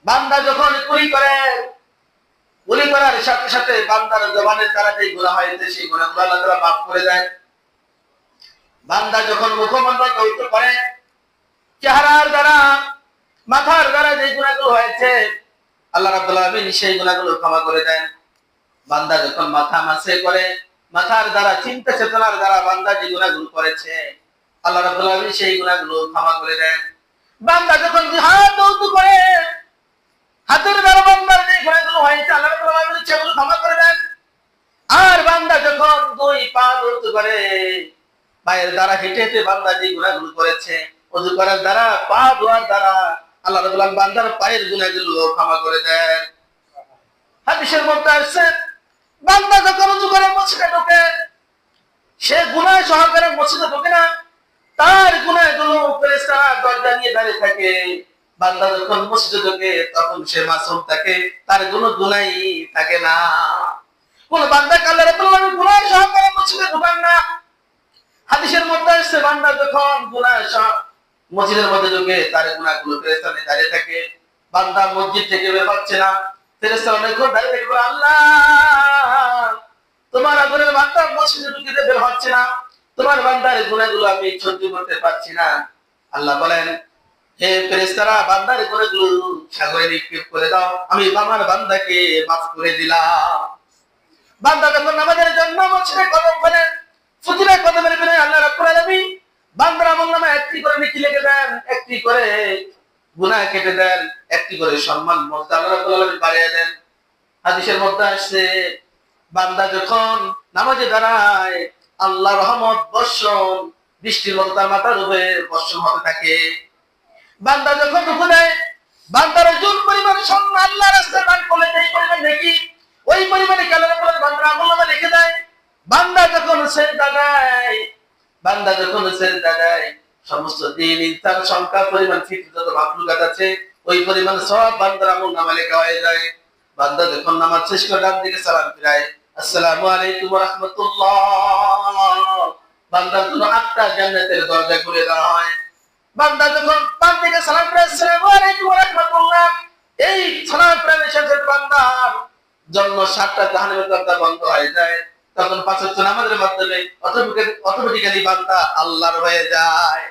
বান্দা যখন গুলি করার সাথে সাথে বান্দার জবানের দ্বারা যে গুনাহ হয়েছে সেই গুনাহগুলো আল্লাহ তাআলা মাফ করে দেন। বান্দা যখন মুখমণ্ডল ধৌত করে, চেহারার দ্বারা, মাথার দ্বারা যে গুনাহগুলো হয়েছে আল্লাহ রাব্বুল আলামিন সেই গুনাহগুলো ক্ষমা করে দেন। বান্দা যখন মাথা মাসে করে, মাথার দ্বারা, চিন্তা চেতনার দ্বারা বান্দা যে গুনাহগুলো করেছে আল্লাহ রাব্বুল আলামিন সেই গুনাহগুলো ক্ষমা করে দেন। বান্দা যখন হাত ধৌত করে, হাতের দ্বারা বান্দার যে গুনাহগুলো হয়েছে আল্লাহ রাব্বুল আলামিন সেগুলো ক্ষমা করে দেন। আর বান্দা যখন দুই পা ধৌত করে, পায়ের দ্বারা হেঁটে হেঁটে বান্দা যে গুনাহগুলো করেছে, ওযু করার দ্বারা, পা ধোয়ার দ্বারা আল্লাহ রাব্বুল আলামিন বান্দার পায়ের গুনাহগুলো ক্ষমা করে দেন। হাদিসের মধ্যে আছে, বান্দা যখন ওযু করে মসজিদে ঢোকে, সে গুনাহ সহকারে মসজিদে ঢোকে না, তার গুনাহগুলো ফেরেশতারা দরজা নিয়ে দাঁড়িয়ে থাকে। বান্দা যখন মসজিদে ঢোকে তখন সে মাসুম থাকে, তার কোনো গুনাহই থাকে না। কোন বান্দা আল্লাহ রাব্বুল আলামিন গুনাহ সহকারে মসজিদে ঢোকান না। হাদিসের মধ্যে আছে, বান্দা যখন মসজিদের মধ্যে ঢোকে তার গুনাহগুলো ফেরেশতা নিয়ে দাঁড়িয়ে থাকে। বান্দা মসজিদ থেকে বের হচ্ছে না, ফেরেশতা অনেকক্ষণ দাঁড়িয়ে থেকে বলে, আল্লাহ তোমার আদরের বান্দা মসজিদে ঢুকে বের হচ্ছে না, তোমার বান্দার গুনাহগুলো আমি সহ্য করতে পারছি না। আল্লাহ বলেন, হে ফেরেশতারা, বান্দার গুনাহগুলো সাগরে নিক্ষেপ করে দাও, আমি আমার বান্দাকে মাফ করে দিলাম। বান্দা যখন নামাজের জন্য মসজিদে কদম ফেলে, ফজিলা কদমের ভিতরে আল্লাহ রাব্বুল আলামিন বান্দার আমলনামায় একটি করে নেকি লিখে দেন, একটি করে গুনাহ কেটে দেন, একটি করে সম্মান মর্যাদা আল্লাহ রাব্বুল আলামিন বাড়িয়ে দেন। হাদিসের মধ্যে আসছে, বান্দা যখন নামাজে দাঁড়ায় আল্লাহর রহমত বর্ষণ, বৃষ্টির মতো তার মাথার উপরে বর্ষণ হতে থাকে। বান্দা যখন রুকু দেয়, বান্দার ওজন পরিমাণ স্বর্ণ আল্লাহর রাস্তায় দান করলে যেই পরিমাণ নেকি, ওই পরিমাণে আল্লাহ রাব্বুল আলামিন বান্দার আমলনামায় লিখে দেয়। বান্দা যখন সেজদা দেয়, সমস্ত দিন ইনসান সংখ্যা পরিমাণ পৃথিবীতে যত মাখলুকাত আছে ওই পরিমাণ সব বান্দার আমলনামায় লেখা হয়ে যায়। বান্দা যখন নামাজ শেষ করে ডান দিকে সালাম ফিরায়, আসসালামু আলাইকুম ওয়া রাহমাতুল্লাহ, বান্দার জন্য 8টা জান্নাতের দরজা খুলে দেওয়া হয়। বান্দা যখন বাম দিকে সালাম ফিরায়, আসসালামু আলাইকুম ওয়া রাহমাতুল্লাহ, এই সালাম ফিরানোর সাথে বান্দার জন্য 7টা জাহান্নামের দরজা বন্ধ হয়ে যায়। তখন 5 ওয়াক্ত নামাজের মাধ্যমে অটোমেটিক্যালি বান্দা আল্লাহর হয়ে যায়।